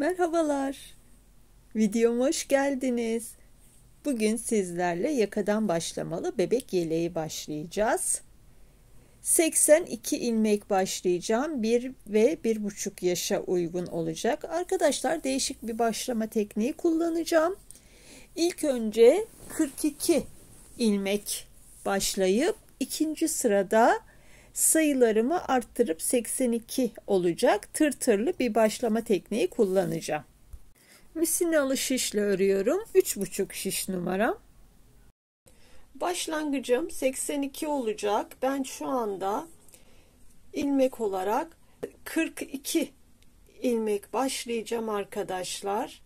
Merhabalar. Videoma hoş geldiniz. Bugün sizlerle yakadan başlamalı bebek yeleği başlayacağız. 82 ilmek başlayacağım. 1 ve 1,5 yaşa uygun olacak. Arkadaşlar değişik bir başlama tekniği kullanacağım. İlk önce 42 ilmek başlayıp ikinci sırada sayılarımı arttırıp 82 olacak tırtırlı bir başlama tekniği kullanacağım. Misinalı şişle örüyorum. 3,5 şiş numaram. Başlangıcım 82 olacak. Ben şu anda ilmek olarak 42 ilmek başlayacağım arkadaşlar.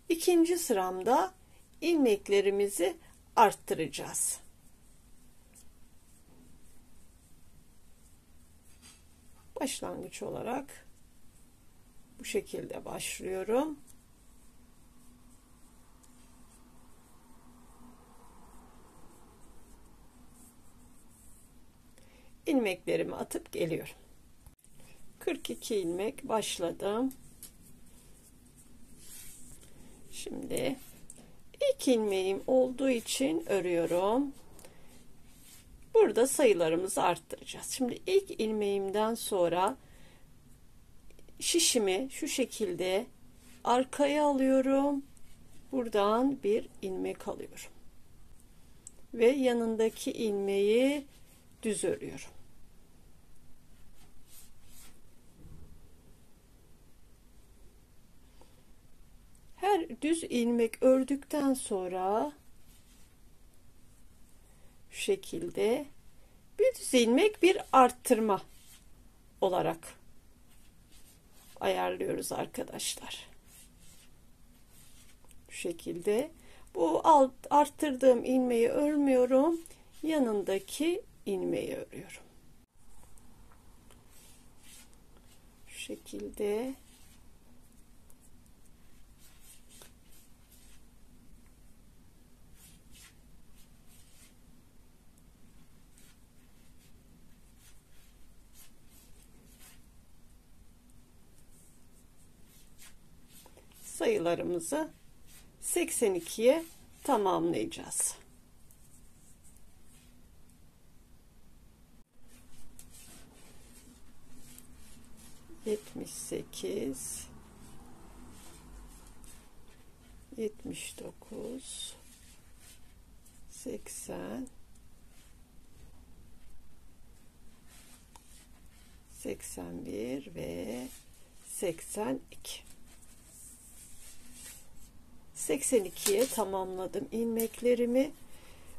İkinci sıramda ilmeklerimizi arttıracağız. Başlangıç olarak bu şekilde başlıyorum. İlmeklerimi atıp geliyorum. 42 ilmek başladım. Şimdi ilk ilmeğim olduğu için örüyorum. Burada sayılarımızı arttıracağız. Şimdi ilk ilmeğimden sonra şişimi şu şekilde arkaya alıyorum. Buradan bir ilmek alıyorum. Ve yanındaki ilmeği düz örüyorum. Her düz ilmek ördükten sonra şu şekilde bir düz ilmek bir arttırma olarak ayarlıyoruz arkadaşlar. Şu şekilde bu arttırdığım ilmeği örmüyorum, yanındaki ilmeği örüyorum. Şu şekilde sayılarımızı 82'ye tamamlayacağız. Yetmiş sekiz, 79, 80, 81 ve 82. 82'ye tamamladım ilmeklerimi.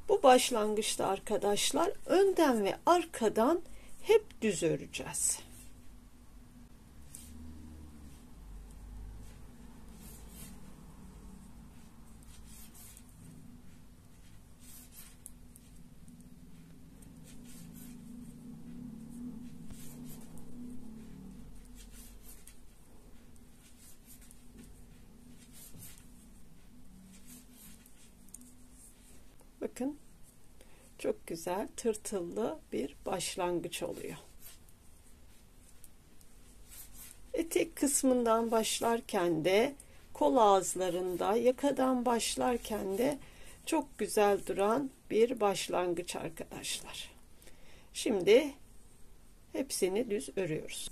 Bu başlangıçta arkadaşlar önden ve arkadan hep düz öreceğiz. Bakın çok güzel tırtıllı bir başlangıç oluyor. Etek kısmından başlarken de kol ağızlarında yakadan başlarken de çok güzel duran bir başlangıç arkadaşlar. Şimdi hepsini düz örüyoruz.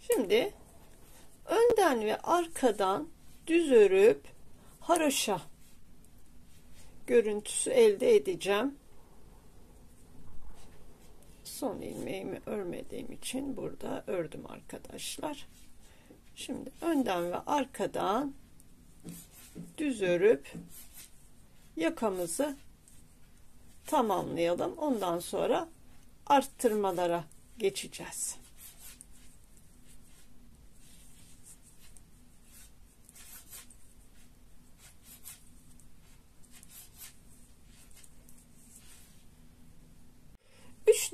Şimdi önden ve arkadan düz örüp haroşa görüntüsü elde edeceğim. Son ilmeğimi örmediğim için burada ördüm arkadaşlar. Şimdi önden ve arkadan düz örüp yakamızı tamamlayalım. Ondan sonra arttırmalara geçeceğiz.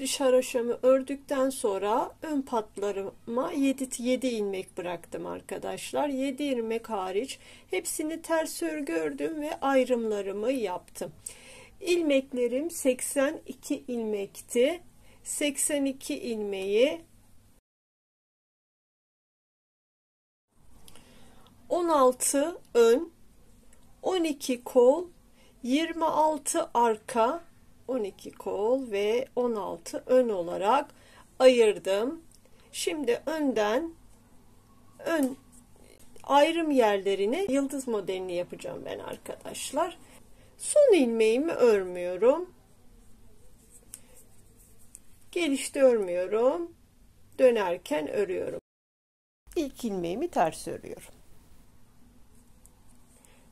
Diş haroşamı ördükten sonra ön patlarıma 7 ilmek bıraktım arkadaşlar. 7 ilmek hariç hepsini ters örgü ördüm ve ayrımlarımı yaptım. İlmeklerim 82 ilmekti. 82 ilmeği 16 ön, 12 kol, 26 arka, 12 kol ve 16 ön olarak ayırdım. Şimdi ön ayrım yerlerini yıldız modelini yapacağım ben arkadaşlar. Son ilmeğimi örmüyorum. Gelişte örmüyorum. Dönerken örüyorum. İlk ilmeğimi ters örüyorum.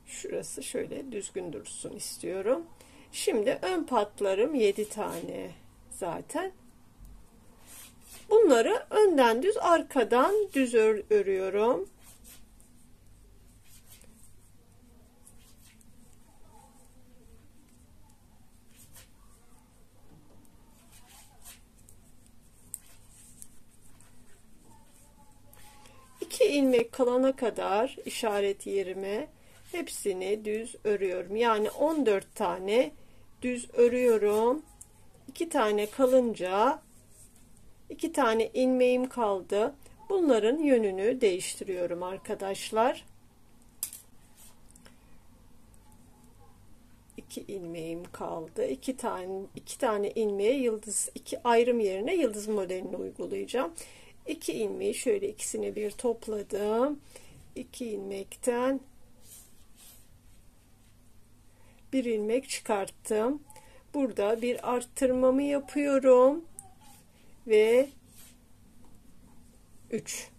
Şurası şöyle düzgün dursun istiyorum. Şimdi ön patlarım 7 tane zaten. Bunları önden düz, arkadan düz örüyorum. İki ilmek kalana kadar işaret yerime hepsini düz örüyorum. Yani 14 tane düz örüyorum. 2 tane kalınca 2 tane ilmeğim kaldı. Bunların yönünü değiştiriyorum arkadaşlar. 2 ilmeğim kaldı. 2 tane ilmeğe yıldız, 2 ayrım yerine yıldız modelini uygulayacağım. 2 ilmeği şöyle ikisini bir topladım. 2 ilmekten bir ilmek çıkarttım. Burada bir arttırmamı yapıyorum ve 3.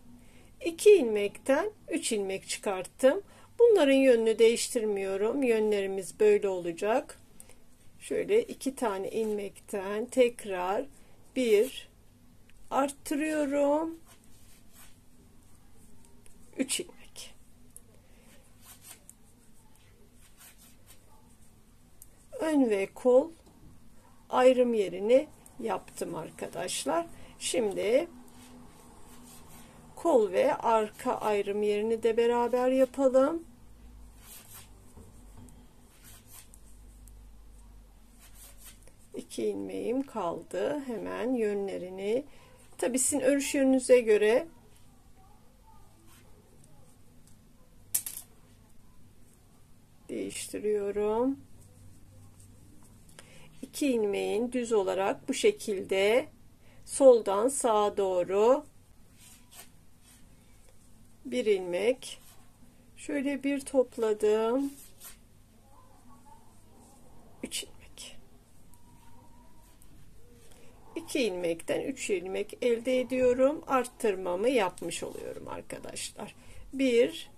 2 ilmekten 3 ilmek çıkarttım. Bunların yönünü değiştirmiyorum. Yönlerimiz böyle olacak. Şöyle 2 tane ilmekten tekrar bir arttırıyorum. 3 ilmek. Ön ve kol ayrım yerini yaptım arkadaşlar. Şimdi kol ve arka ayrım yerini de beraber yapalım. İki ilmeğim kaldı. Hemen yönlerini, tabii sizin örüş yönünüze göre değiştiriyorum. 2 ilmeğin düz olarak bu şekilde soldan sağa doğru bir ilmek, şöyle bir topladım, 3 ilmek, 2 ilmekten 3 ilmek elde ediyorum. Arttırmamı yapmış oluyorum arkadaşlar. Bir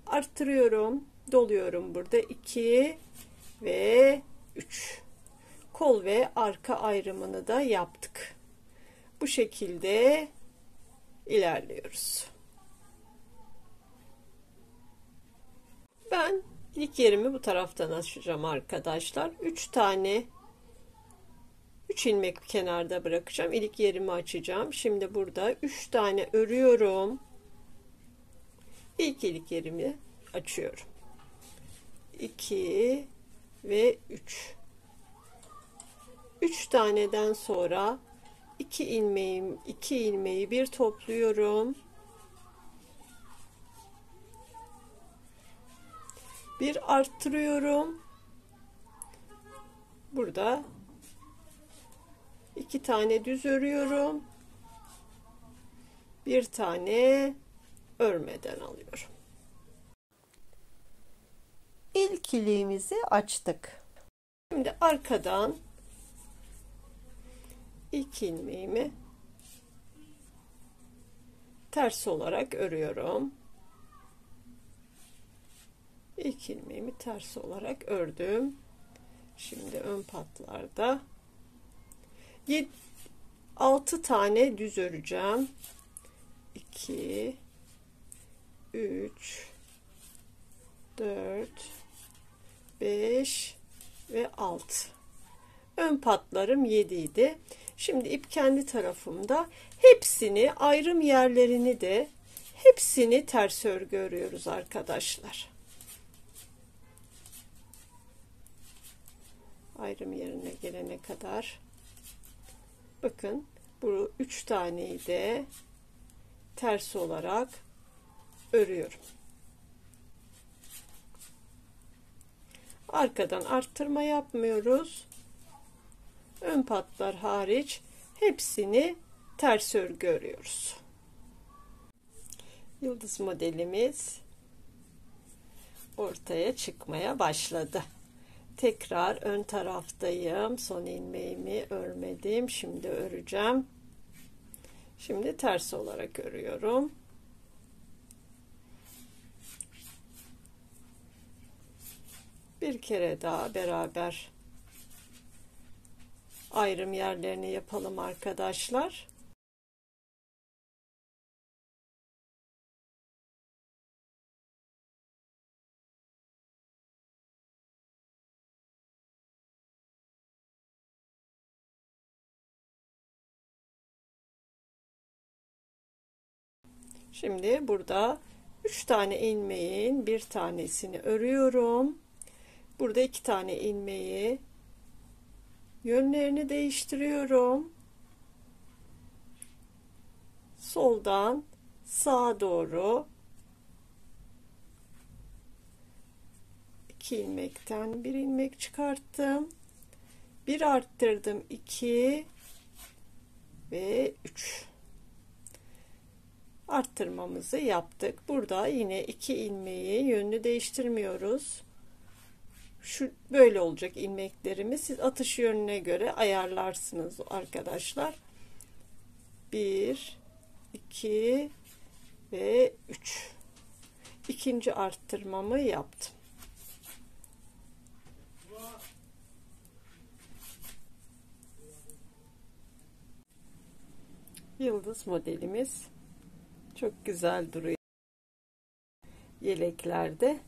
arttırıyorum, doluyorum burada, 2 ve 3. Kol ve arka ayrımını da yaptık. Bu şekilde ilerliyoruz. Ben ilk yerimi bu taraftan açacağım arkadaşlar. 3 tane 3 ilmek kenarda bırakacağım. İlk yerimi açacağım. Şimdi burada 3 tane örüyorum. İlk yerimi açıyorum. 2 ve 3. 3 taneden sonra 2 ilmeği bir topluyorum. Bir arttırıyorum. Burada 2 tane düz örüyorum. Bir tane örmeden alıyorum. İlk iliğimizi açtık. Şimdi arkadan ilk ilmeğimi ters olarak örüyorum. İlk ilmeğimi ters olarak ördüm. Şimdi ön patlarda 6 tane düz öreceğim. 2 3 4 5 ve 6. Ön patlarım 7 idi. Şimdi ip kendi tarafımda. Hepsini, ayrım yerlerini de hepsini ters örgü örüyoruz arkadaşlar. ayrım yerine gelene kadar. Bakın bu 3 taneyi de ters olarak örüyorum. Arkadan arttırma yapmıyoruz. Ön patlar hariç hepsini ters örgü örüyoruz. Yıldız modelimiz ortaya çıkmaya başladı. Tekrar ön taraftayım. Son ilmeğimi örmedim. Şimdi öreceğim. Şimdi ters olarak örüyorum. Bir kere daha beraber ayrım yerlerini yapalım arkadaşlar. Şimdi burada 3 tane ilmeğin bir tanesini örüyorum. Burada 2 tane ilmeği yönlerini değiştiriyorum. Soldan sağa doğru 2 ilmekten bir ilmek çıkarttım. Bir arttırdım, 2 ve 3. Arttırmamızı yaptık. Burada yine 2 ilmeği yönünü değiştirmiyoruz. Şu böyle olacak ilmeklerimiz. Siz atış yönüne göre ayarlarsınız arkadaşlar. 1 2 ve 3. İkinci arttırmamı yaptım. Yıldız modelimiz çok güzel duruyor yeleklerde.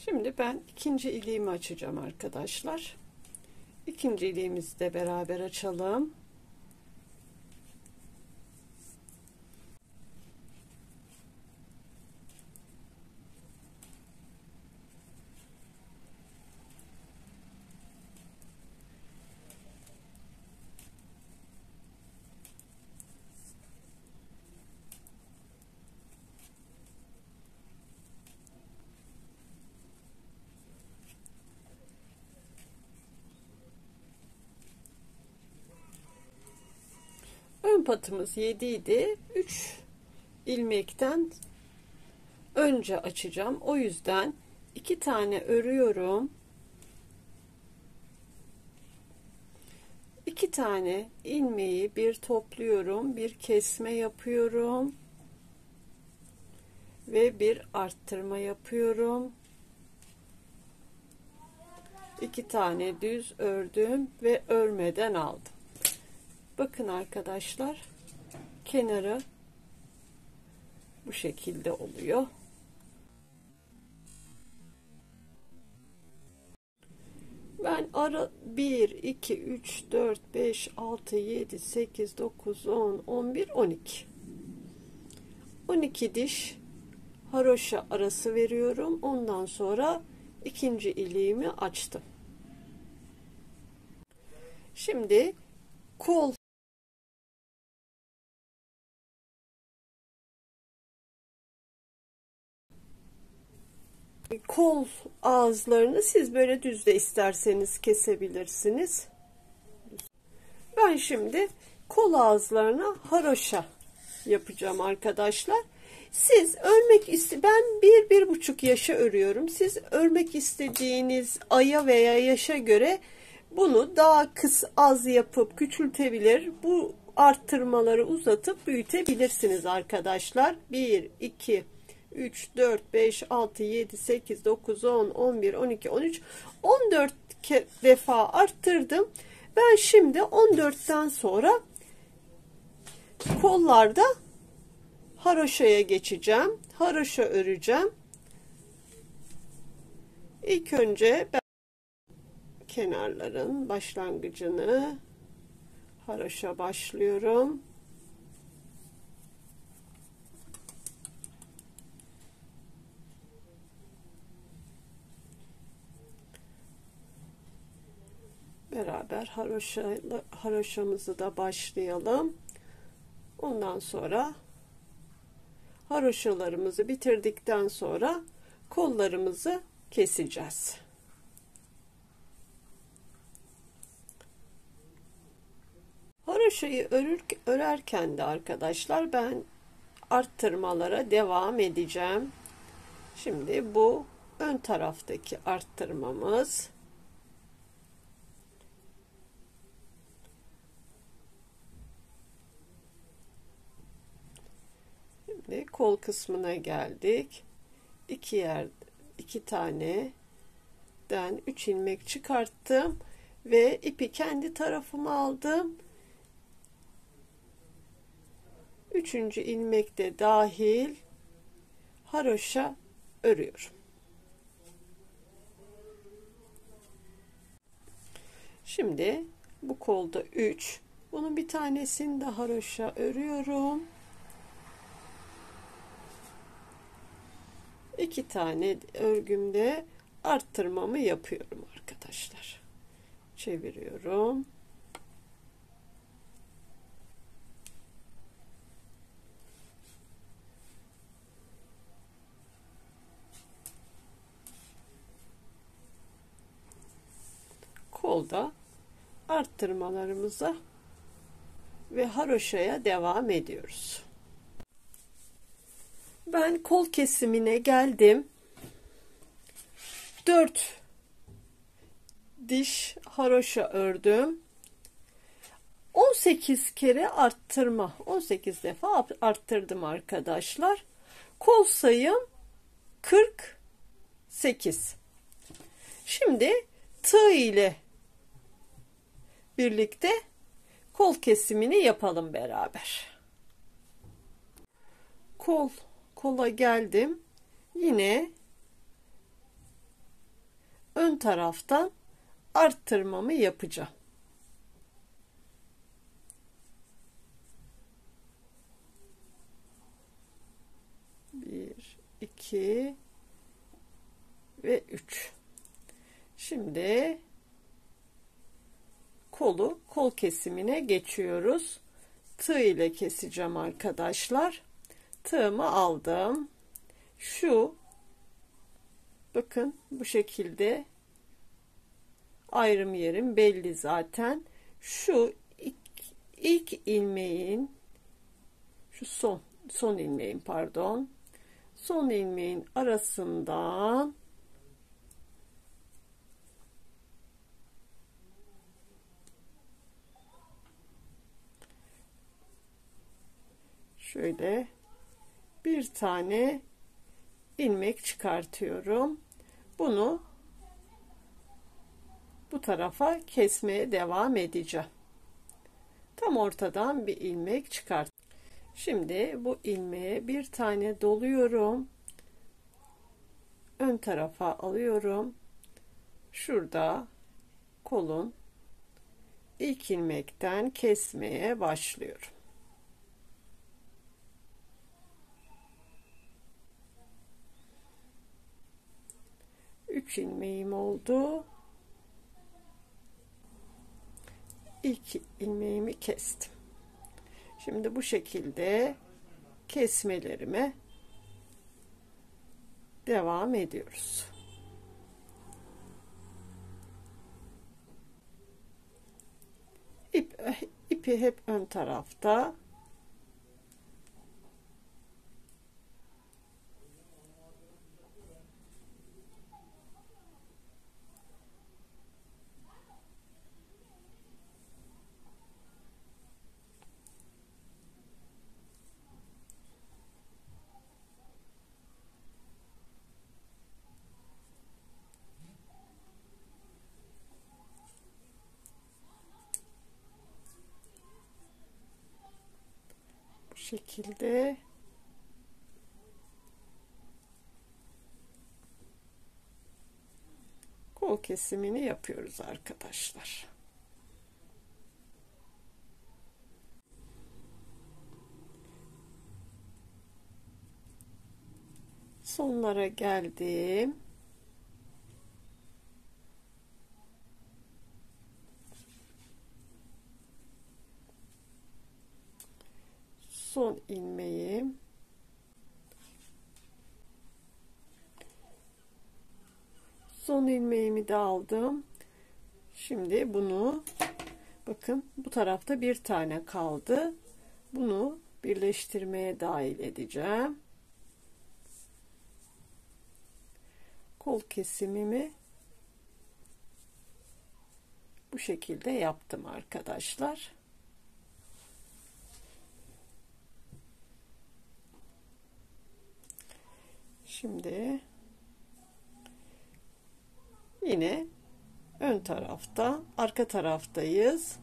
Şimdi ben ikinci iliğimi açacağım arkadaşlar. İkinci iliğimizi de beraber açalım. Ön patımız 7 idi. 3 ilmekten önce açacağım. O yüzden 2 tane örüyorum. 2 tane ilmeği bir topluyorum. Bir kesme yapıyorum. Ve bir arttırma yapıyorum. 2 tane düz ördüm ve örmeden aldım. Bakın arkadaşlar, kenarı bu şekilde oluyor. Ben ara 1 2 3 4 5 6 7 8 9 10 11 12 12 diş haroşa arası veriyorum. Ondan sonra ikinci iliğimi açtım. Şimdi kol ağızlarını siz böyle düz de isterseniz kesebilirsiniz. Ben şimdi kol ağızlarına haroşa yapacağım arkadaşlar. Siz ben 1-1,5 yaşa örüyorum. Siz örmek istediğiniz aya veya yaşa göre bunu daha az yapıp küçültebilir. Bu arttırmaları uzatıp büyütebilirsiniz arkadaşlar. 1 2 3, 4, 5, 6, 7, 8, 9, 10, 11, 12, 13, 14 defa arttırdım. Ben şimdi 14'ten sonra kollarda haroşaya geçeceğim. Haroşa öreceğim. İlk önce ben kenarların başlangıcını haroşa başlıyorum. Beraber haroşamızı da başlayalım. Ondan sonra haroşalarımızı bitirdikten sonra kollarımızı keseceğiz. Haroşayı örerken de arkadaşlar ben arttırmalara devam edeceğim. Şimdi bu ön taraftaki arttırmamız. Şimdi kol kısmına geldik. İki taneden 3 ilmek çıkarttım ve ipi kendi tarafıma aldım. Üçüncü ilmek de dahil haroşa örüyorum. Şimdi bu kolda 3. Bunun bir tanesini de haroşa örüyorum. 2 tane örgümde arttırmamı yapıyorum arkadaşlar. Çeviriyorum. Kolda arttırmalarımıza ve haroşaya devam ediyoruz. Ben kol kesimine geldim. 4 diş haroşa ördüm. 18 kere arttırma. 18 defa arttırdım arkadaşlar. Kol sayım 48. Şimdi tığ ile birlikte kol kesimini yapalım beraber. Kola geldim. Yine ön taraftan arttırmamı yapacağım. 1, 2 ve 3. Şimdi kol kesimine geçiyoruz. Tığ ile keseceğim arkadaşlar. Tığımı aldım. Bakın bu şekilde ayrım yerim belli zaten. Şu ilk ilmeğin son ilmeğin pardon. Son ilmeğin arasından şöyle bir tane ilmek çıkartıyorum. Bunu bu tarafa kesmeye devam edeceğim. Tam ortadan bir ilmek çıkart. Şimdi bu ilmeğe bir tane doluyorum. Ön tarafa alıyorum. Şurada kolun ilk ilmekten kesmeye başlıyorum. 3 ilmeğim oldu. İlk ilmeğimi kestim. Şimdi bu şekilde kesmelerime devam ediyoruz. İpi hep ön tarafta. şekilde kol kesimini yapıyoruz arkadaşlar. Sonlara geldim. Son ilmeği son ilmeğimi de aldım. Şimdi bunu bakın, bu tarafta bir tane kaldı. Bunu birleştirmeye dahil edeceğim. Kol kesimimi bu şekilde yaptım arkadaşlar. Şimdi yine ön tarafta, arka taraftayız.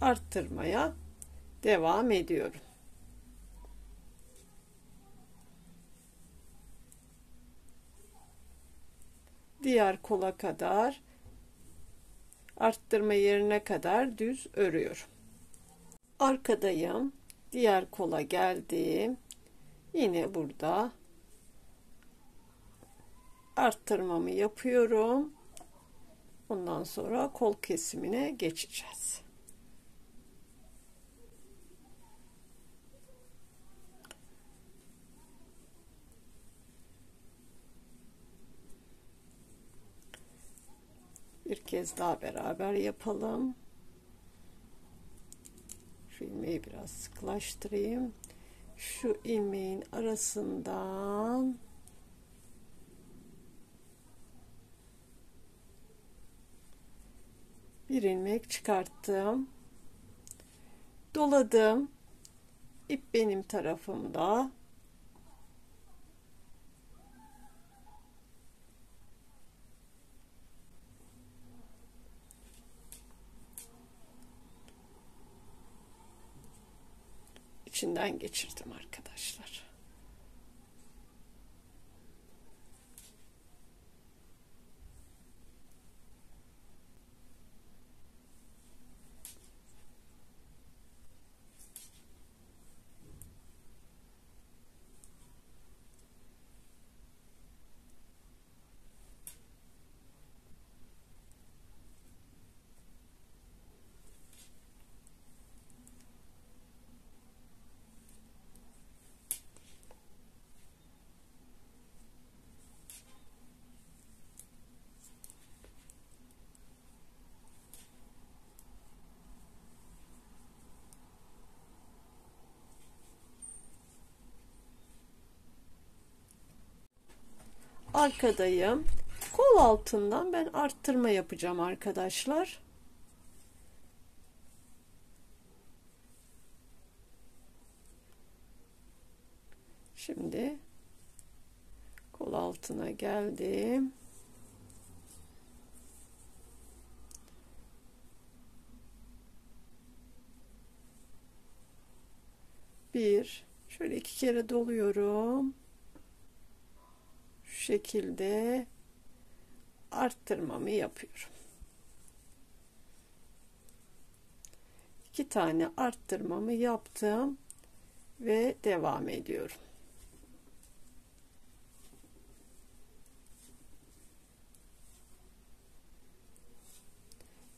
Arttırmaya devam ediyorum. Diğer kola kadar, arttırma yerine kadar düz örüyorum. Arkadayım. Diğer kola geldim. Yine burada arttırmamı yapıyorum. Ondan sonra kol kesimine geçeceğiz. Bir kez daha beraber yapalım. Şu ilmeği biraz sıklaştırayım. Şu ilmeğin arasından bir ilmek çıkarttım. Doladım. İp benim tarafımda. İçinden geçirdim arkadaşlar. Arkadayım. Kol altından ben arttırma yapacağım arkadaşlar. Şimdi kol altına geldim. Şöyle 2 kere doluyorum. Şu şekilde arttırmamı yapıyorum. 2 tane arttırmamı yaptım ve devam ediyorum.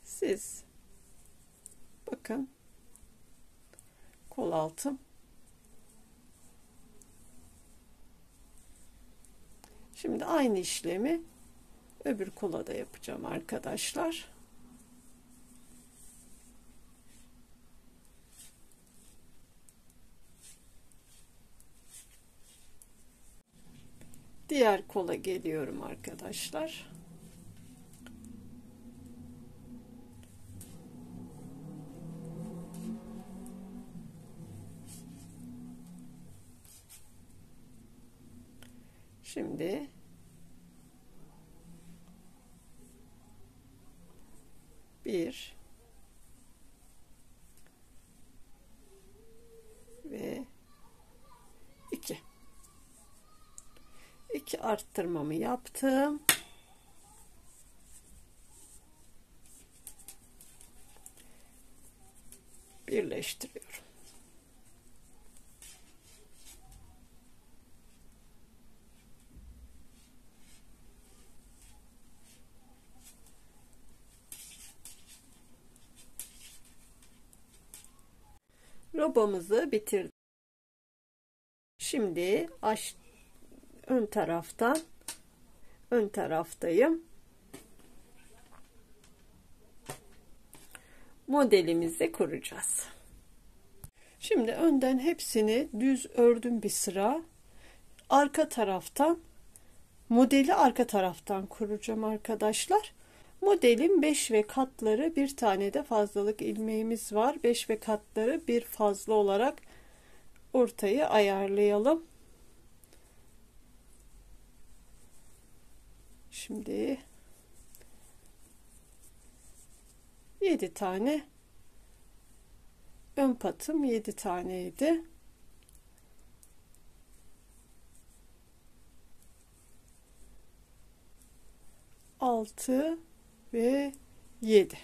Siz bakın, kol altım. Şimdi aynı işlemi öbür kola da yapacağım arkadaşlar. Diğer kola geliyorum arkadaşlar. Şimdi 2 arttırmamı yaptım. Birleştiriyorum. Robomuzu bitirdim. Şimdi ön taraftayım. Modelimizi kuracağız. Şimdi önden hepsini düz ördüm bir sıra. Arka taraftan modeli arka taraftan kuracağım arkadaşlar. Modelin 5 ve katları, bir tane de fazlalık ilmeğimiz var. 5 ve katları bir fazla olarak ortayı ayarlayalım. Şimdi 7 tane ön patım 7 taneydi. Altı ve 7.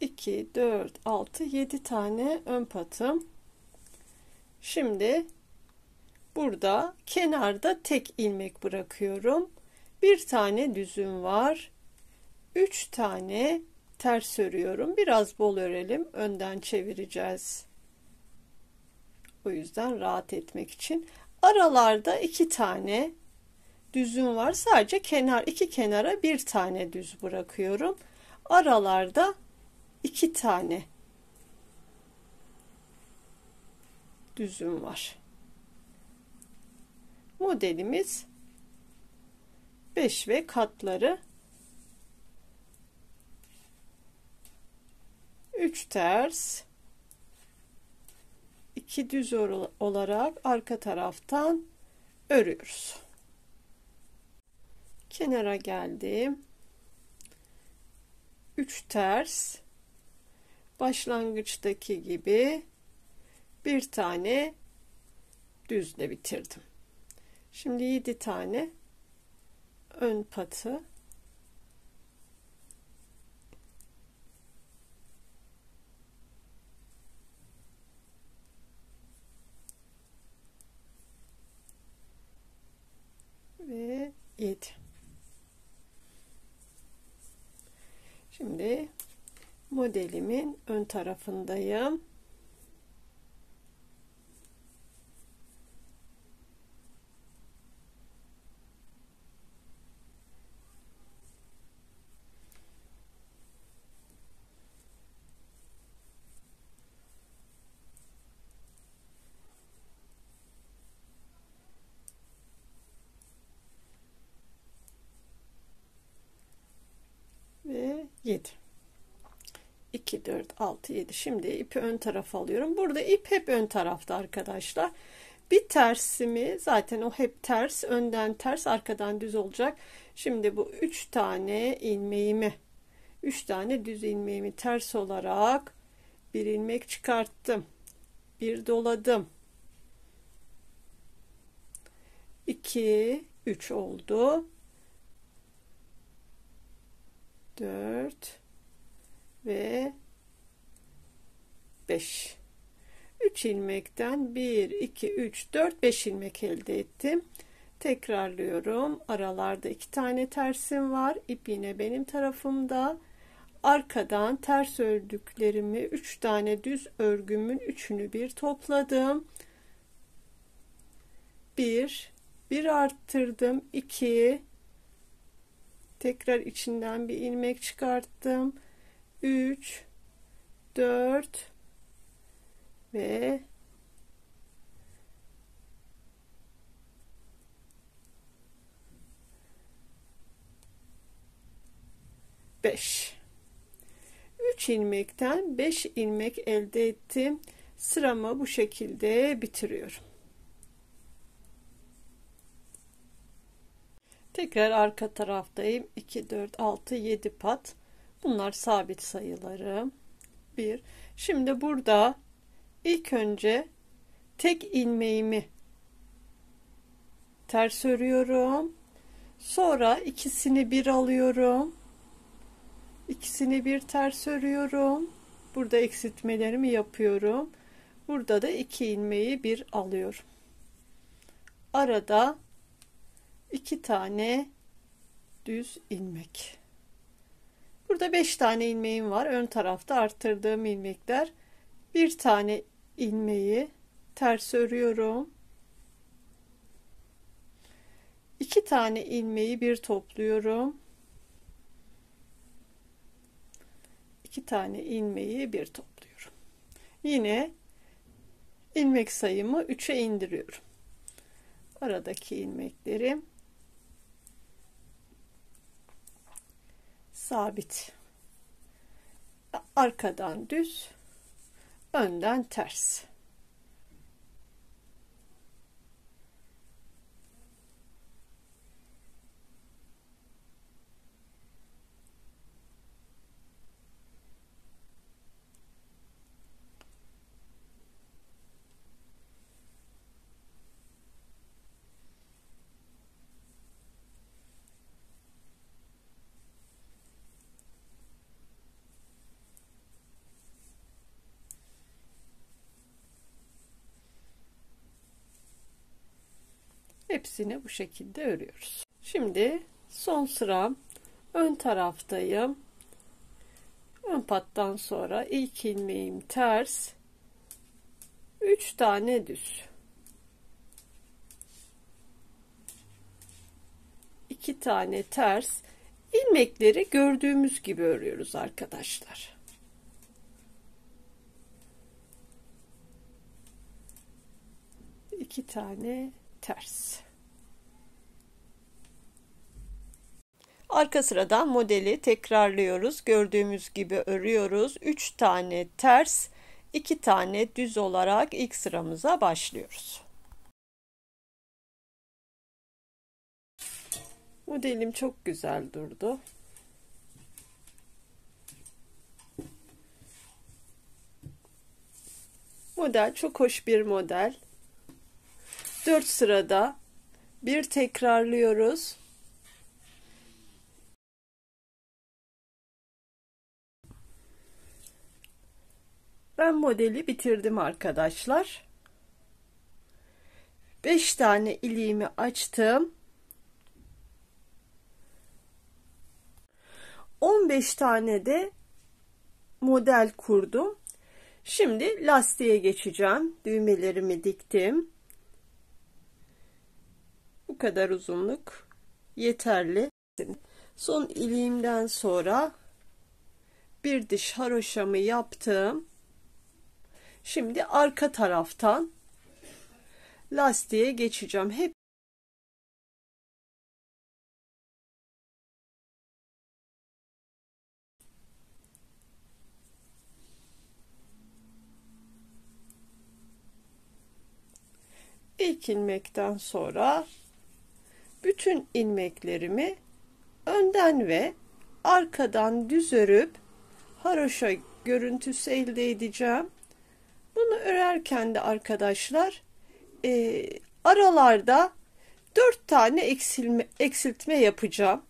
2, 4, 6, 7 tane ön patım. Şimdi burada kenarda tek ilmek bırakıyorum. Bir tane düzüm var. 3 tane ters örüyorum. Biraz bol örelim. Önden çevireceğiz. O yüzden rahat etmek için. Aralarda 2 tane düzüm var. Sadece iki kenara bir tane düz bırakıyorum. Aralarda 2 tane düzüm var. Modelimiz 5 ve katları 3 ters 2 düz olarak arka taraftan örüyoruz. Kenara geldim. 3 ters başlangıçtaki gibi bir tane düzle bitirdim. Şimdi 7 tane ön patı ve 7. Şimdi modelimin ön tarafındayım. Ve 7. 2, 4, 6, 7. Şimdi ipi ön tarafa alıyorum. Burada ip hep ön tarafta arkadaşlar. Bir tersimi zaten o hep ters, önden ters, arkadan düz olacak. Şimdi bu 3 tane ilmeğimi, 3 tane düz ilmeğimi ters olarak bir ilmek çıkarttım. Bir doladım. 2, 3 oldu. 4 ve 5. 3 ilmekten 1, 2, 3, 4, 5 ilmek elde ettim. Tekrarlıyorum. Aralarda 2 tane tersim var. İp yine benim tarafımda. Arkadan ters ördüklerimi 3 tane düz örgümün üçünü bir topladım. 1 arttırdım. 2, tekrar içinden bir ilmek çıkarttım. 3, 4 ve 5. 3 ilmekten 5 ilmek elde ettim. Sıramı bu şekilde bitiriyorum. Tekrar arka taraftayım. 2, 4, 6, 7 pat. Bunlar sabit sayılarım. 1. Şimdi burada ilk önce tek ilmeğimi ters örüyorum. Sonra ikisini bir alıyorum. İkisini bir ters örüyorum. Burada eksiltmelerimi yapıyorum. Burada da 2 ilmeği bir alıyorum. Arada 2 tane düz ilmek. Burada 5 tane ilmeğim var. Ön tarafta arttırdığım ilmekler. Bir tane ilmeği ters örüyorum. 2 tane ilmeği bir topluyorum. 2 tane ilmeği bir topluyorum. Yine ilmek sayımı 3'e indiriyorum. Aradaki ilmekleri sabit. Arkadan düz, önden ters. Hepsini bu şekilde örüyoruz. Şimdi son sıram, ön taraftayım. Ön pattan sonra ilk ilmeğim ters, 3 tane düz, 2 tane ters. İlmekleri gördüğümüz gibi örüyoruz arkadaşlar. İki tane ters. Arka sıradan modeli tekrarlıyoruz. Gördüğümüz gibi örüyoruz. 3 tane ters, 2 tane düz olarak ilk sıramıza başlıyoruz. Modelim çok güzel durdu. Model çok hoş bir model. 4 sırada bir tekrarlıyoruz. Ben modeli bitirdim arkadaşlar. 5 tane iliğimi açtım. 15 tane de model kurdum. Şimdi lastiğe geçeceğim. Düğmelerimi diktim. Bu kadar uzunluk yeterli. Son iliğimden sonra bir diş haroşamı yaptım. Şimdi arka taraftan lastiğe geçeceğim. Hep ilk ilmekten sonra bütün ilmeklerimi önden ve arkadan düz örüp haroşa görüntüsü elde edeceğim. Bunu örerken de arkadaşlar aralarda 4 tane eksiltme yapacağım.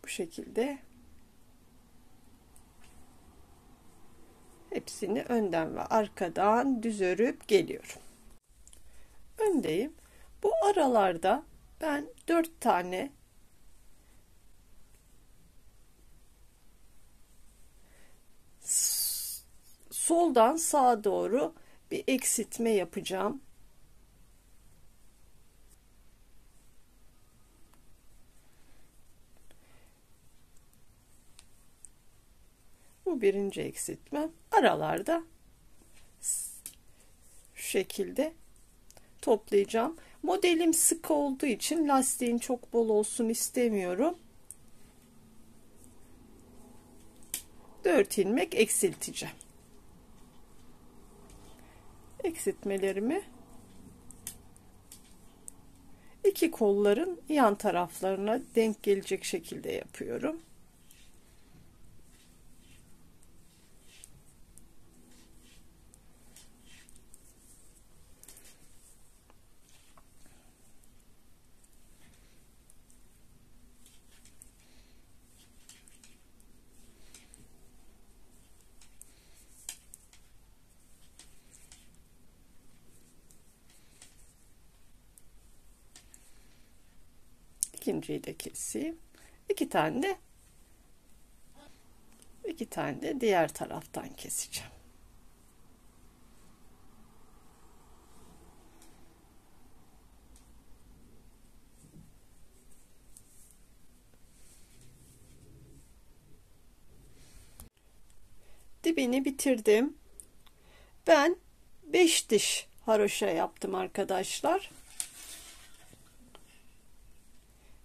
Bu şekilde hepsini önden ve arkadan düz örüp geliyorum. Öndeyim. Bu aralarda ben 4 tane soldan sağa doğru bir eksiltme yapacağım. Bu birinci eksiltme. Aralarda şu şekilde toplayacağım. Modelim sık olduğu için lastiğin çok bol olsun istemiyorum. 4 ilmek eksilteceğim. Eksiltmelerimi İki kolların yan taraflarına denk gelecek şekilde yapıyorum. İkinciyi de keseyim. İki tane de diğer taraftan keseceğim. Dibini bitirdim. Ben 5 diş haroşa yaptım arkadaşlar.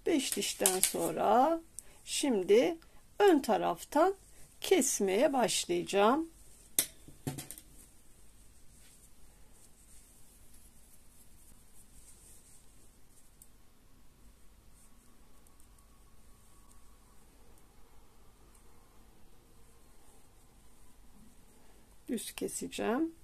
5 dişten sonra şimdi ön taraftan kesmeye başlayacağım. Düz keseceğim.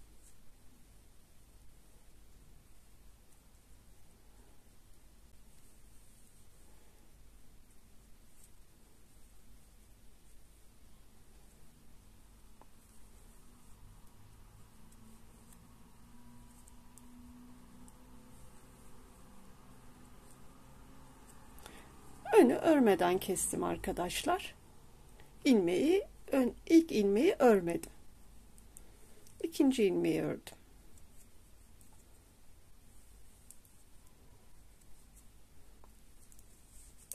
Önü örmeden kestim arkadaşlar. İlk ilmeği örmedim. İkinci ilmeği ördüm.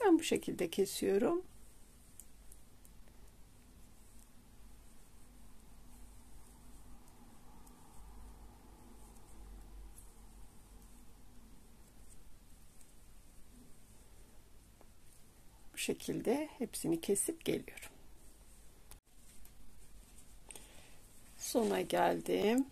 Ben bu şekilde kesiyorum. Bu şekilde hepsini kesip geliyorum. Sona geldim.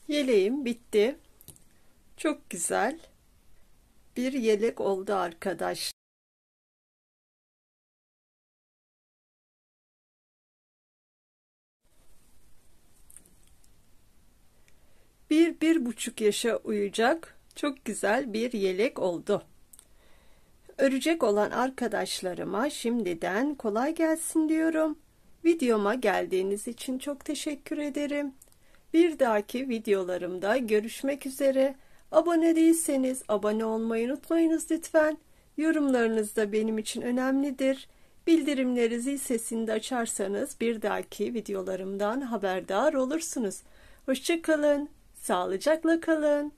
Yeleğim bitti. Çok güzel bir yelek oldu arkadaşlar. Bir buçuk yaşa uyacak çok güzel bir yelek oldu. Örecek olan arkadaşlarıma şimdiden kolay gelsin diyorum. Videoma geldiğiniz için çok teşekkür ederim. Bir dahaki videolarımda görüşmek üzere. Abone değilseniz abone olmayı unutmayınız lütfen. Yorumlarınız da benim için önemlidir. Bildirimleri zil sesini de açarsanız bir dahaki videolarımdan haberdar olursunuz. Hoşça kalın, sağlıcakla kalın.